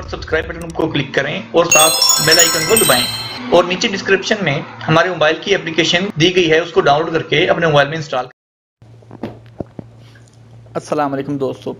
वक्त subscribe button को click करें और साथ बेल आइकन को दबाएं और नीचे डिस्क्रिप्शन में हमारे मोबाइल की एप्लीकेशन दी गई है, उसको डाउनलोड करके अपने मोबाइल में इंस्टॉल। अस्सलाम वालेकुम दोस्तों,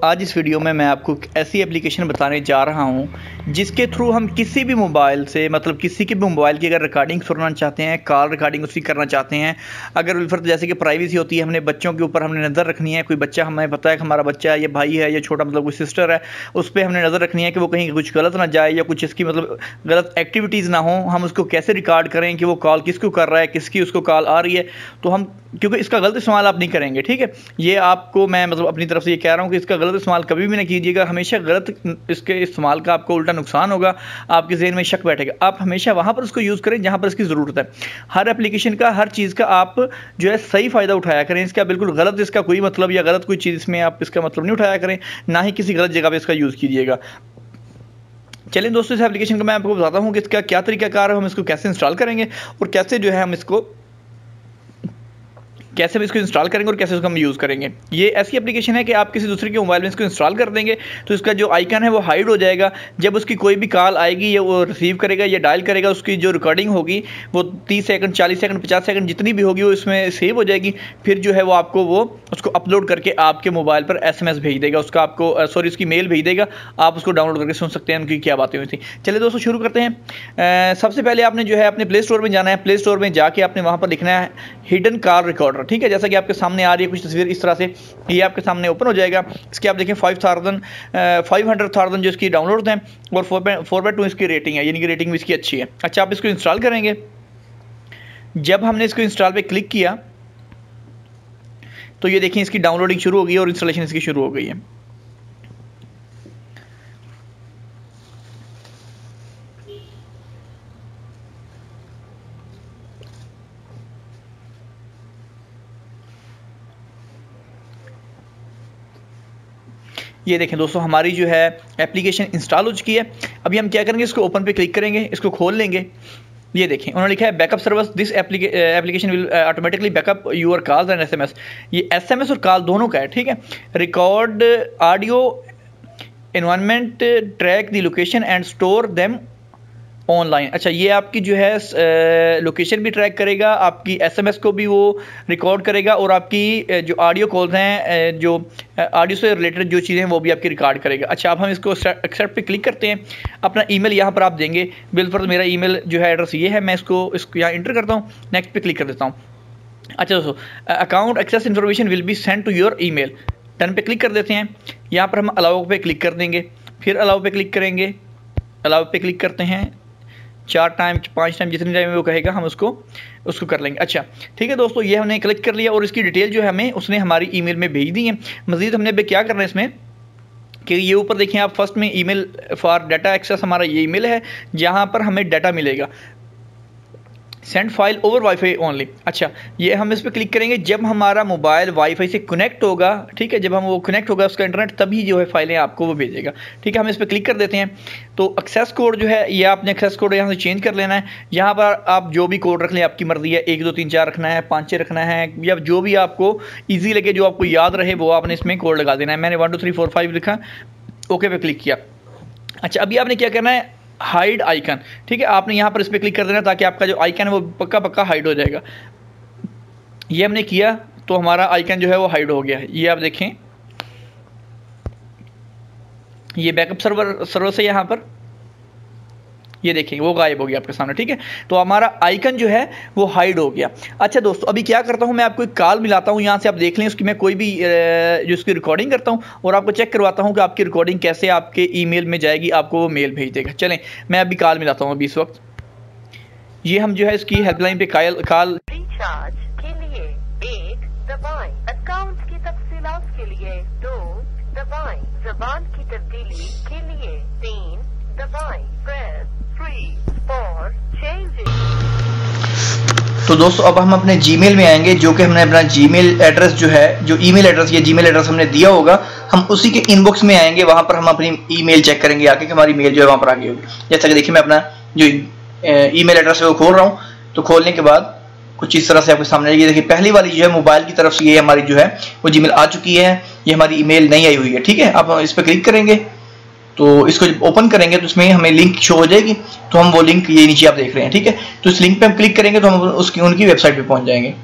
आज इस वीडियो में मैं आपको ऐसी एप्लीकेशन बताने जा रहा हूं जिसके थ्रू हम किसी भी मोबाइल से, मतलब किसी के भी मोबाइल की अगर रिकॉर्डिंग सुनना चाहते हैं, कॉल रिकॉर्डिंग उसकी करना चाहते हैं, अगर बिलफर्ज जैसे कि प्राइवेसी होती है, हमने बच्चों के ऊपर हमने नज़र रखनी है, कोई बच्चा हमें पता है कि हमारा बच्चा है, या भाई है, या छोटा मतलब कोई सिस्टर है, उस पर हमने नज़र रखनी है कि वो कहीं कुछ गलत ना जाए या कुछ इसकी मतलब गलत एक्टिविटीज़ ना हो, हम उसको कैसे रिकॉर्ड करें कि वो कॉल किसको कर रहा है, किसकी उसको कॉल आ रही है, तो हम क्योंकि इसका गलत इस्तेमाल आप नहीं करेंगे, ठीक है। ये आपको मैं मतलब अपनी तरफ से ये कह रहा हूँ कि इसका गलत इस्तेमाल कभी भी ना कीजिएगा, हमेशा गलत इसके इस्तेमाल का आपको उल्टा नुकसान होगा, आपके ज़हन में शक बैठेगा। आप हमेशा वहाँ पर उसको यूज़ करें जहाँ पर इसकी ज़रूरत है। हर एप्लीकेशन का, हर चीज़ का आप जो है सही फ़ायदा उठाया करें, इसका बिल्कुल गलत इसका कोई मतलब या गलत कोई चीज़ इसमें आप इसका मतलब नहीं उठाया करें, ना ही किसी गलत जगह पर इसका यूज़ कीजिएगा। चलिए दोस्तों, इस एप्लीकेशन का मैं आपको बताता हूँ कि इसका क्या तरीकाकार है, हम इसको कैसे इंस्टॉल करेंगे और कैसे जो है हम इसको इंस्टॉल करेंगे और कैसे उसको हम यूज़ करेंगे। ये ऐसी एप्लीकेशन है कि आप किसी दूसरे के मोबाइल में इसको इंस्टॉल कर देंगे तो इसका जो आइकन है वो हाइड हो जाएगा। जब उसकी कोई भी कॉल आएगी या वो रिसीव करेगा या डायल करेगा, उसकी जो रिकॉर्डिंग होगी वो 30 सेकंड, 40 सेकंड, 50 सेकंड जितनी भी होगी वो इसमें सेव हो जाएगी। फिर जो है वो आपको उसको अपलोड करके आपके मोबाइल पर SMS भेज देगा, उसका आपको उसकी मेल भेज देगा, आप उसको डाउनलोड करके सुन सकते हैं उनकी क्या बातें हुई थी। चलिए दोस्तों, शुरू करते हैं। सबसे पहले आपने जो है अपने प्ले स्टोर में जाना है। प्ले स्टोर में जाके आपने वहाँ पर लिखना है हिडन कॉल रिकॉर्डर, ठीक है। जैसा कि आपके सामने आ रही है कुछ तस्वीर इस तरह से, ये आपके सामने ओपन हो जाएगा। इसके आप देखें 500,000 जो इसकी डाउनलोड हैं और 4.2 इसकी रेटिंग है, यानी कि रेटिंग भी इसकी अच्छी है। अच्छा, आप इसको इंस्टॉल करेंगे। जब हमने इसको इंस्टॉल पे क्लिक किया तो ये देखें इसकी डाउनलोडिंग शुरू हो गई और इंस्टॉलेशन इसकी शुरू हो गई है। ये देखें दोस्तों, हमारी जो है एप्लीकेशन इंस्टॉल हो चुकी है। अभी हम क्या करेंगे, इसको ओपन पे क्लिक करेंगे, इसको खोल लेंगे। ये देखें उन्होंने लिखा है backup service, this application will automatically backup your calls and SMS। ये SMS और कॉल दोनों का है, ठीक है। Record audio environment, track the location and store them online. अच्छा, ये आपकी जो है लोकेशन भी ट्रैक करेगा, आपकी SMS को भी वो रिकॉर्ड करेगा और आपकी जो ऑडियो कॉल्स हैं, जो ऑडियो से रिलेटेड जो चीज़ें हैं वो भी आपकी रिकॉर्ड करेगा। अच्छा, अब हम इसको एक्सेप्ट पे क्लिक करते हैं। अपना ईमेल यहाँ पर आप देंगे। बिलफर्ज मेरा ईमेल जो है एड्रेस ये है, मैं इसको यहाँ इंटर करता हूँ, नेक्स्ट पे क्लिक कर देता हूँ। अच्छा दोस्तों, account access information will be send to your email, done पे क्लिक कर देते हैं। यहाँ पर हम अलाउ पे क्लिक कर देंगे, फिर अलाउ पे क्लिक करेंगे, अलाउ पे क्लिक करते हैं 4 टाइम 5 टाइम जितनी टाइम वो कहेगा हम उसको कर लेंगे। अच्छा, ठीक है दोस्तों, ये हमने क्लिक कर लिया और इसकी डिटेल जो है हमें उसने हमारी ईमेल में भेज दी है। मज़ीद हमने भी क्या करना है इसमें कि ये ऊपर देखें आप, फर्स्ट में ईमेल फॉर डाटा एक्सेस, हमारा ये ईमेल है जहाँ पर हमें डाटा मिलेगा। Send file over wifi only. अच्छा, ये हम इस पर क्लिक करेंगे जब हमारा मोबाइल वाईफाई से कनेक्ट होगा, ठीक है। जब हम वो कनेक्ट होगा उसका इंटरनेट, तभी जो है फाइलें आपको वो भेजेगा, ठीक है। हम इस पर क्लिक कर देते हैं। तो एक्सेस कोड जो है ये आपने एक्सेस कोड यहाँ से चेंज कर लेना है। यहाँ पर आप जो भी कोड रख लें, आपकी मर्जी है, 1 2 3 4 रखना है, 5 6 रखना है, या जो भी आपको ईजी लगे, जो आपको याद रहे वो आपने इसमें कोड लगा देना है। मैंने 1 2 3 4 5 लिखा, ओके पे क्लिक किया। अच्छा, अभी आपने क्या करना है, हाइड आइकन, ठीक है। आपने यहाँ पर इस पर क्लिक कर देना ताकि आपका जो आइकन है वो पक्का हाइड हो जाएगा। ये हमने किया तो हमारा आइकन जो है वो हाइड हो गया। ये आप देखें, ये बैकअप सर्वर से यहाँ पर ये देखें वो गायब हो गया आपके सामने, ठीक है। तो हमारा आइकन जो है वो हाइड हो गया। अच्छा दोस्तों, अभी क्या करता हूँ, मैं आपको एक कॉल मिलाता हूँ, यहाँ से आप देख लें उसकी मैं कोई भी जो उसकी रिकॉर्डिंग करता हूँ और आपको चेक करवाता हूँ कि आपकी रिकॉर्डिंग कैसे आपके ईमेल में जाएगी, आपको वो मेल भेज देगा। चलें, मैं अभी कॉल मिलाता हूँ अभी इस वक्त। ये हम जो है इसकी हेल्पलाइन पे कॉल रिचार्ज के लिए 1 दबाएं, अकाउंट की तफसीलात के लिए 2 दबाएं, ज़बान की तब्दीली के लिए 3 दबाएं, प्रेस 3 फॉर चेंजिंग। तो दोस्तों, अब हम अपने जीमेल में आएंगे, जो कि हमने अपना जीमेल एड्रेस जो है, जो ईमेल एड्रेस, ये जीमेल एड्रेस हमने दिया होगा, हम उसी के इनबॉक्स में आएंगे। वहां पर हम अपनी ईमेल चेक करेंगे आके कि हमारी मेल जो है वहां पर आ गई होगी। जैसा कि देखिए, मैं अपना जो ईमेल एड्रेस है वो खोल रहा हूँ। तो खोलने के बाद कुछ इस तरह से आपके सामने ये देखिए, पहली वाली जो है मोबाइल की तरफ से ये हमारी जो है वो जीमेल आ चुकी है, ये हमारी ईमेल नहीं आई हुई है, ठीक है। अब हम इस पर क्लिक करेंगे तो इसको जब ओपन करेंगे तो इसमें हमें लिंक शो हो जाएगी, तो हम वो लिंक ये नीचे आप देख रहे हैं, ठीक है। तो इस लिंक पे हम क्लिक करेंगे तो हम उनकी वेबसाइट पे पहुंच जाएंगे।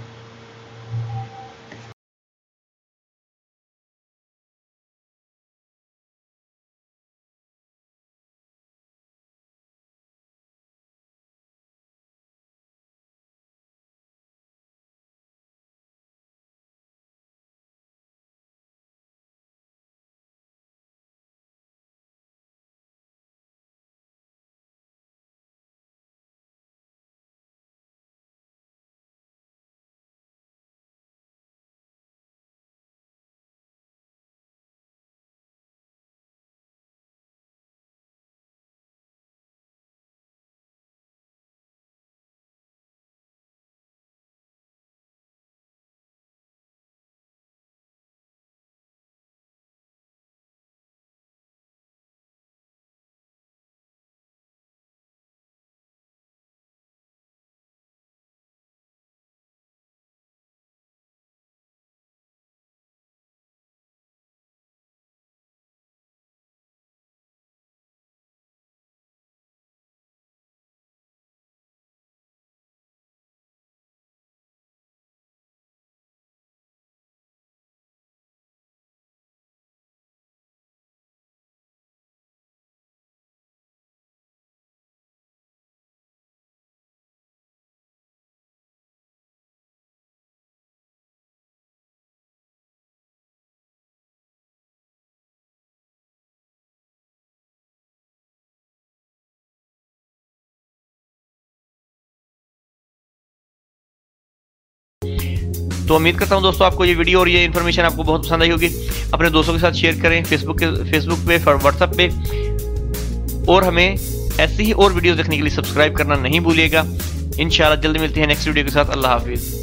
तो उम्मीद करता हूं दोस्तों आपको ये वीडियो और ये इन्फॉर्मेशन आपको बहुत पसंद आई होगी। अपने दोस्तों के साथ शेयर करें, फेसबुक पे, व्हाट्सएप पे, और हमें ऐसी ही और वीडियोस देखने के लिए सब्सक्राइब करना नहीं भूलिएगा। इंशाल्लाह जल्दी मिलते हैं नेक्स्ट वीडियो के साथ। अल्लाह हाफिज़।